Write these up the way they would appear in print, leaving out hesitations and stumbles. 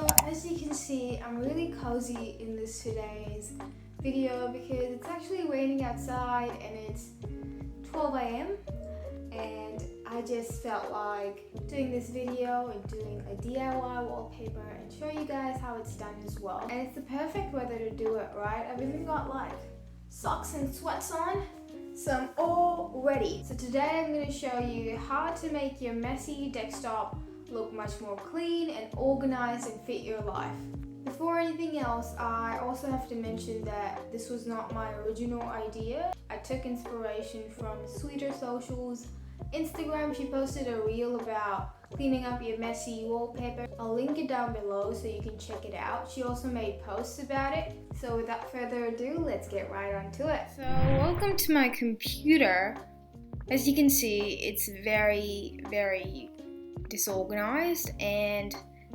So as you can see, I'm really cozy in this today's video because it's actually raining outside and it's 12 a.m. and I just felt like doing this video and doing a DIY wallpaper and show you guys how it's done as well. And it's the perfect weather to do it, right? I've even got like socks and sweats on, so I'm all ready. So today I'm going to show you how to make your messy desktop look much more clean and organized and fit your life. Before anything else, I also have to mention that this was not my original idea. I took inspiration from Sweeter Social's Instagram. She posted a reel about cleaning up your messy wallpaper. I'll link it down below so you can check it out. She also made posts about it. So without further ado, let's get right on to it. So welcome to my computer. As you can see, it's very disorganized and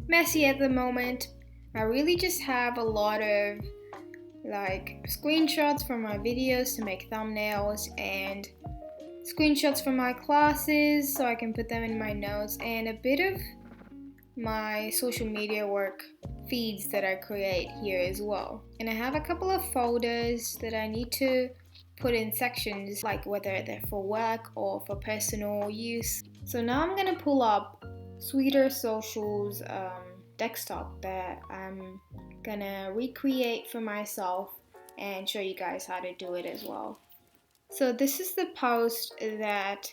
messy at the moment. I really just have a lot of like screenshots from my videos to make thumbnails and screenshots from my classes so I can put them in my notes, and a bit of my social media work feeds that I create here as well. And I have a couple of folders that I need to put in sections, like whether they're for work or for personal use. So now I'm gonna pull up Sweeter Social's desktop that I'm gonna recreate for myself and show you guys how to do it as well. So this is the post that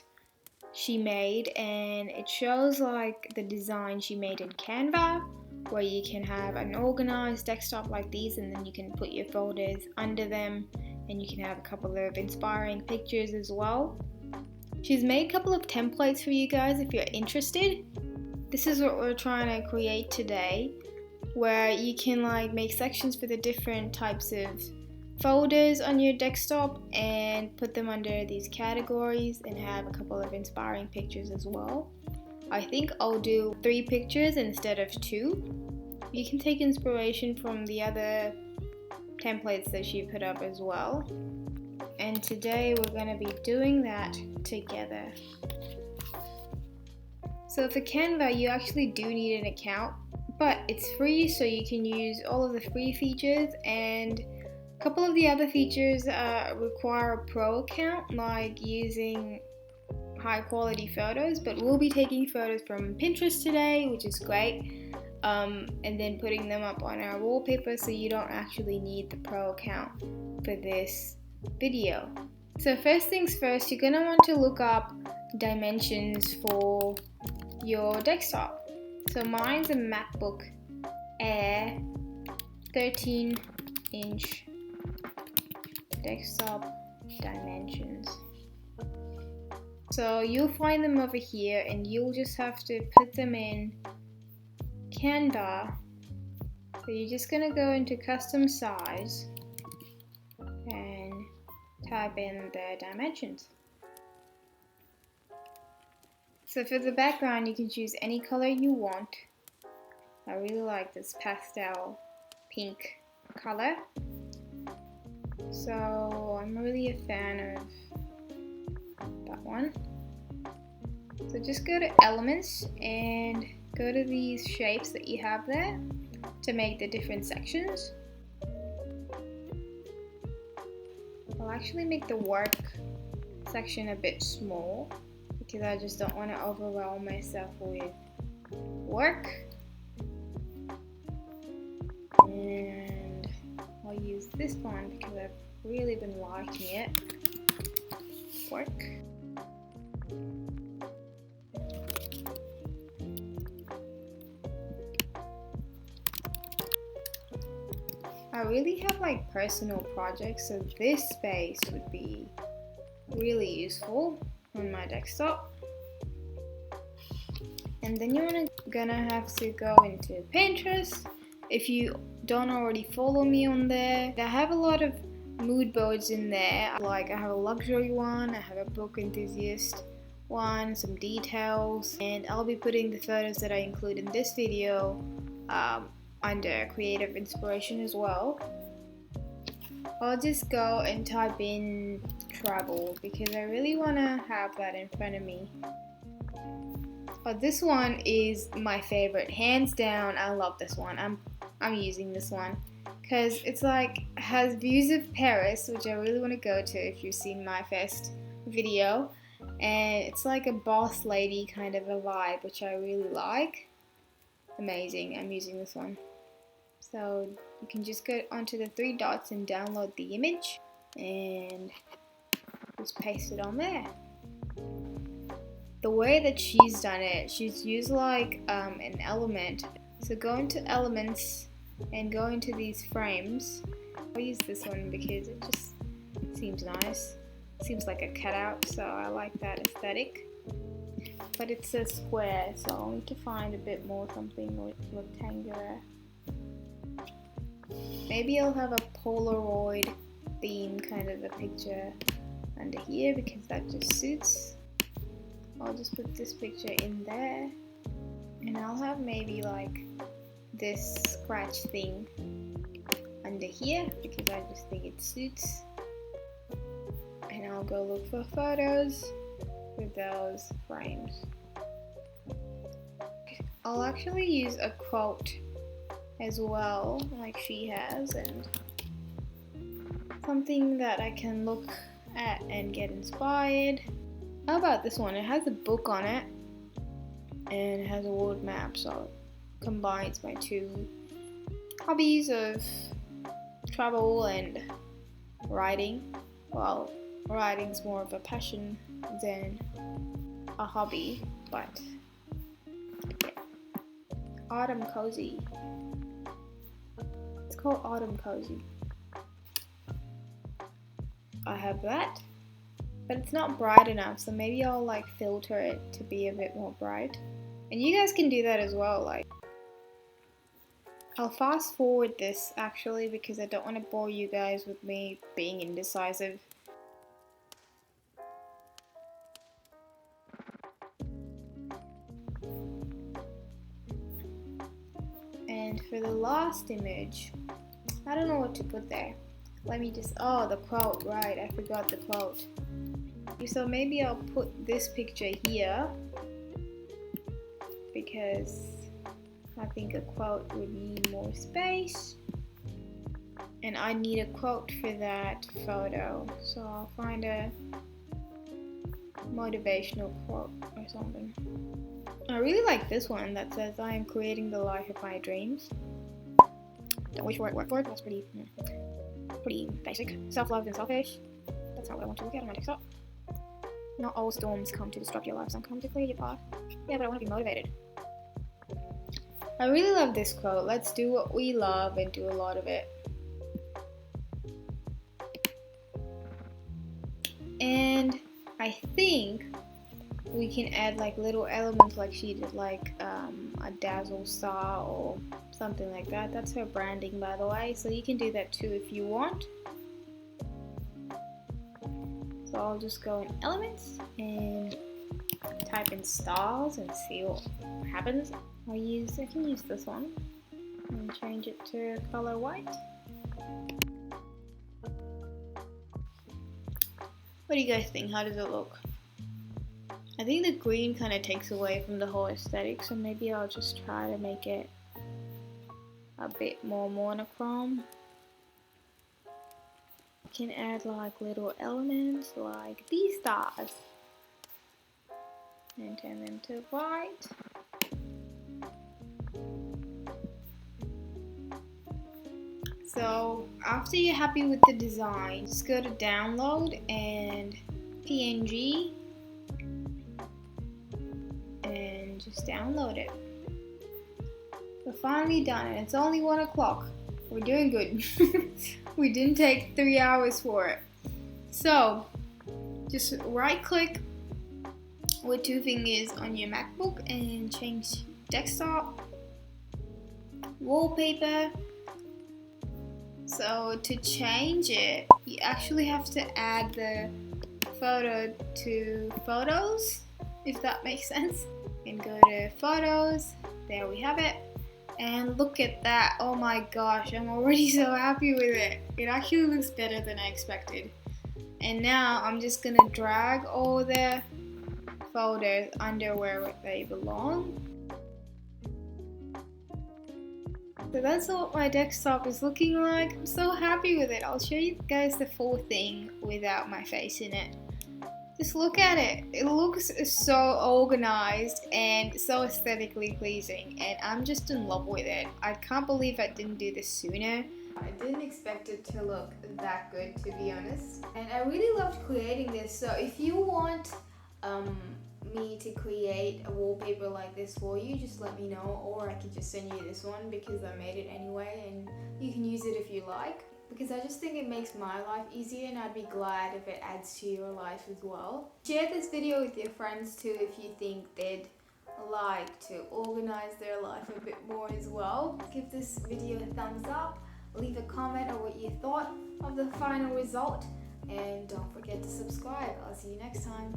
she made, and it shows like the design she made in Canva, where you can have an organized desktop like these, and then you can put your folders under them, and you can have a couple of inspiring pictures as well. She's made a couple of templates for you guys if you're interested. This is what we're trying to create today, where you can like make sections for the different types of folders on your desktop and put them under these categories and have a couple of inspiring pictures as well. I think I'll do 3 pictures instead of 2. You can take inspiration from the other templates that she put up as well. And today we're going to be doing that together. So for Canva, you actually do need an account, but it's free, so you can use all of the free features, and a couple of the other features require a pro account, like using high quality photos, but we'll be taking photos from Pinterest today, which is great, and then putting them up on our wallpaper, so you don't actually need the pro account for this video. So first things first, you're going to want to look up dimensions for your desktop. So mine's a MacBook Air 13-inch desktop dimensions. So you'll find them over here, and you'll just have to put them in Canva. So you're just going to go into custom size and type in the dimensions. So for the background, you can choose any color you want. I really like this pastel pink color. So I'm really a fan of that one. So just go to elements and go to these shapes that you have there to make the different sections. I'll actually make the work section a bit small because I just don't want to overwhelm myself with work. And I'll use this one because I've really been liking it. Work. I really have like personal projects, so this space would be really useful on my desktop. And then you're gonna have to go into Pinterest. If you don't already follow me on there, I have a lot of mood boards in there. Like I have a luxury one, I have a book enthusiast one, some details, and I'll be putting the photos that I include in this video under creative inspiration as well. I'll just go and type in travel because I really want to have that in front of me. But this one is my favorite, hands down. I love this one. I'm using this one because it's like has views of Paris, which I really want to go to if you've seen my first video, and it's like a boss lady kind of a vibe, which I really like. Amazing. I'm using this one. So you can just go onto the three dots and download the image and just paste it on there. The way that she's done it, she's used like an element. So go into elements and go into these frames. I'll use this one because it just seems nice. Seems like a cutout, so I like that aesthetic. But it's a square, so I'll need to find a bit more something rectangular. Maybe I'll have a Polaroid theme kind of a picture under here because that just suits. I'll just put this picture in there, and I'll have maybe like this scratch thing under here because I just think it suits. And I'll go look for photos with those frames. I'll actually use a quote as well, like she has, and something that I can look at and get inspired. How about this one? It has a book on it and it has a world map, so it combines my two hobbies of travel and writing. Well, writing's more of a passion than a hobby, but yeah. Autumn Cozy. It's called Autumn Cozy. I have that. But it's not bright enough, so maybe I'll like filter it to be a bit more bright. And you guys can do that as well. Like, I'll fast forward this actually because I don't want to bore you guys with me being indecisive. And for the last image, I don't know what to put there. Let me just, oh, the quote, right, I forgot the quote. So maybe I'll put this picture here because I think a quote would need more space and I need a quote for that photo, so I'll find a motivational quote or something. I really like this one that says I am creating the life of my dreams. Don't wish for it, work for it. That's pretty basic. Self-love and selfish. That's not what I want to look at on my desktop. Not all storms come to disrupt your life, some come to clear your path. Yeah, but I want to be motivated. I really love this quote. Let's do what we love and do a lot of it. And I think we can add like little elements like she did, like a dazzle star or something like that. That's her branding, by the way, so you can do that too if you want. So I'll just go in elements and type in stars and see what happens. I can use this one and change it to color white. What do you guys think? How does it look? I think the green kind of takes away from the whole aesthetic, so maybe I'll just try to make it a bit more monochrome. Can add like little elements like these stars and turn them to white. So after you're happy with the design, just go to download and PNG and just download it. We're finally done and it's only 1 o'clock. We're doing good. We didn't take 3 hours for it. So just right click with 2 fingers on your MacBook and change desktop, wallpaper. So to change it, you actually have to add the photo to photos, if that makes sense. And go to photos, there we have it. And look at that, oh my gosh, I'm already so happy with it. It actually looks better than I expected. And now I'm just gonna drag all the folders under where they belong. So that's what my desktop is looking like. I'm so happy with it. I'll show you guys the full thing without my face in it. Just look at it. It looks so organized and so aesthetically pleasing, and I'm just in love with it. I can't believe I didn't do this sooner. I didn't expect it to look that good, to be honest. And I really loved creating this. So if you want me to create a wallpaper like this for you, just let me know, or I could just send you this one because I made it anyway, and you can use it if you like, because I just think it makes my life easier, and I'd be glad if it adds to your life as well. Share this video with your friends too if you think they'd like to organize their life a bit more as well. Give this video a thumbs up, leave a comment on what you thought of the final result, and don't forget to subscribe. I'll see you next time.